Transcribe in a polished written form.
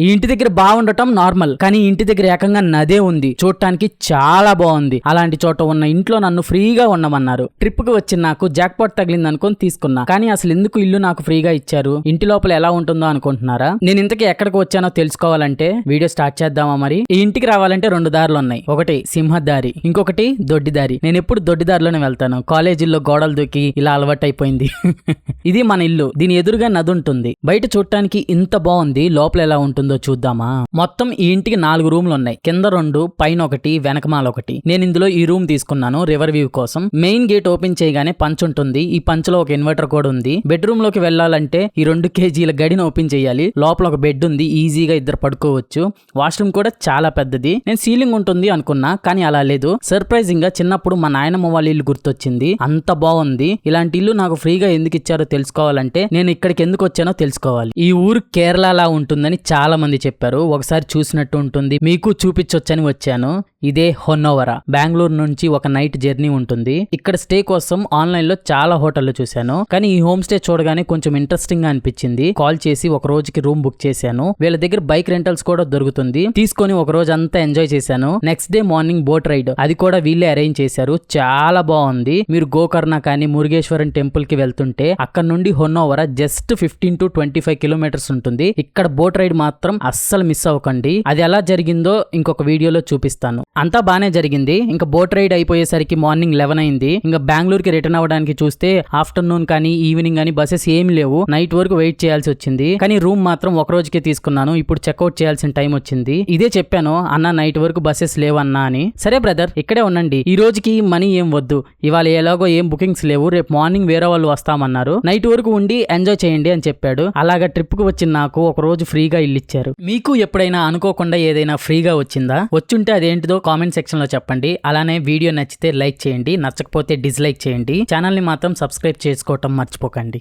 ఈ ఇంటి దగ్గర బాగుండటం నార్మల్, కానీ ఇంటి దగ్గర ఏకంగా నదే ఉంది. చూడటానికి చాలా బాగుంది. అలాంటి చోట ఉన్న ఇంట్లో నన్ను ఫ్రీగా ఉండమన్నారు. ట్రిప్ కు వచ్చి నాకు జాక్పాట్ తగిలింది అనుకుని తీసుకున్నా. కానీ అసలు ఎందుకు ఇల్లు నాకు ఫ్రీగా ఇచ్చారు? ఇంటి లోపల ఎలా ఉంటుందో అనుకుంటున్నారా? నేను ఇంతకీ ఎక్కడికి వచ్చానో తెలుసుకోవాలంటే వీడియో స్టార్ట్ చేద్దామా మరి? ఈ ఇంటికి రావాలంటే 2 దారులు ఉన్నాయి. ఒకటి సింహదారి, ఇంకొకటి దొడ్డిదారి. నేను ఎప్పుడు దొడ్డిదారిలోనే వెళ్తాను. కాలేజీల్లో గోడలు దూకి ఇలా అలవాటు అయిపోయింది. ఇది మన ఇల్లు. దీని ఎదురుగా నది ఉంటుంది. బయట చూడటానికి ఇంత బాగుంది, లోపల ఎలా ఉంటుందో చూద్దామా? మొత్తం ఈ ఇంటికి 4 రూమ్లు ఉన్నాయి. కింద 2, పైన 1, వెనకమాల 1. నేను ఇందులో ఈ రూమ్ తీసుకున్నాను రివర్ వ్యూ కోసం. మెయిన్ గేట్ ఓపెన్ చేయగానే పంచ్ ఉంటుంది. ఈ పంచ్లో ఒక ఇన్వర్టర్ కూడా ఉంది. బెడ్రూమ్ లోకి వెళ్లాలంటే ఈ 2 కేజీల గడిని ఓపెన్ చేయాలి. లోపల ఒక బెడ్ ఉంది, ఈజీగా ఇద్దరు పడుకోవచ్చు. వాష్రూమ్ కూడా చాలా పెద్దది. నేను సీలింగ్ ఉంటుంది అనుకున్నా, కానీ అలా లేదు. సర్ప్రైజింగ్ గా చిన్నప్పుడు మా నాయనమ్మ వాళ్ళ ఇల్లు గుర్తొచ్చింది. అంత బాగుంది. ఇలాంటి ఇల్లు నాకు ఫ్రీగా ఎందుకు ఇచ్చారో తెలుసుకోవాలంటే నేను ఇక్కడికి ఎందుకు వచ్చానో తెలుసుకోవాలి. ఈ ఊరు కేరళలా ఉంటుందని చాలా మంది చెప్పారు. ఒకసారి చూసినట్టు ఉంటుంది, మీకు చూపించొచ్చని వచ్చాను. ఇదే హొన్నోవరా. బెంగళూరు నుంచి ఒక నైట్ జర్నీ ఉంటుంది. ఇక్కడ స్టే కోసం ఆన్లైన్ లో చాలా హోటళ్లు చూశాను, కానీ ఈ హోమ్ స్టే చూడగానే కొంచెం ఇంట్రెస్టింగ్ గా అనిపించింది. కాల్ చేసి ఒక రోజుకి రూమ్ బుక్ చేశాను. వీళ్ళ దగ్గర బైక్ రెంటల్స్ కూడా దొరుకుతుంది. తీసుకొని ఒక రోజు అంతా ఎంజాయ్ చేశాను. Next day morning boat ride, అది కూడా వీళ్ళే అరేంజ్ చేశారు. చాలా బాగుంది. మీరు గోకర్ణ కానీ మురుగేశ్వరం టెంపుల్ కి వెళ్తుంటే అక్కడ నుండి హొన్నోవరా జస్ట్ 15 to 25 కిలోమీటర్స్ ఉంటుంది. ఇక్కడ బోట్ రైడ్ మాత్రం అస్సలు మిస్ అవ్వకండి. అది ఎలా జరిగిందో ఇంకొక వీడియోలో చూపిస్తాను. అంతా బానే జరిగింది. ఇంకా బోట్ రైడ్ అయిపోయేసరికి మార్నింగ్ 11 అయింది. ఇంకా బెంగళూరుకి రిటర్న్ అవ్వడానికి చూస్తే ఆఫ్టర్నూన్ కానీ ఈవినింగ్ కానీ బస్సెస్ ఏమి లేవు. నైట్ వరకు వెయిట్ చేయాల్సి వచ్చింది. కానీ రూమ్ మాత్రం ఒక రోజుకే తీసుకున్నాను. ఇప్పుడు చెక్అవుట్ చేయాల్సిన టైం వచ్చింది. ఇదే చెప్పాను, అన్న నైట్ వరకు బస్సెస్ లేవు అన్నా అని. సరే బ్రదర్, ఇక్కడే ఉండండి, ఈ రోజుకి మనీ ఏం వద్దు, ఇవాళ ఎలాగో ఏం బుకింగ్స్ లేవు, రేపు మార్నింగ్ వేరే వాళ్ళు వస్తామన్నారు, నైట్ వరకు ఉండి ఎంజాయ్ చేయండి అని చెప్పాడు. అలాగా ట్రిప్ కు వచ్చి నాకు ఒక రోజు ఫ్రీగా ఇల్లు ఇచ్చారు. మీకు ఎప్పుడైనా అనుకోకుండా ఏదైనా ఫ్రీగా వచ్చిందా? వచ్చుంటే అదేంటిదో కామెంట్ సెక్షన్ లో చెప్పండి. అలానే వీడియో నచ్చితే లైక్ చేయండి, నచ్చకపోతే డిస్లైక్ చేయండి. ఛానల్ ని మాత్రం సబ్స్క్రైబ్ చేసుకోవటం మర్చిపోకండి.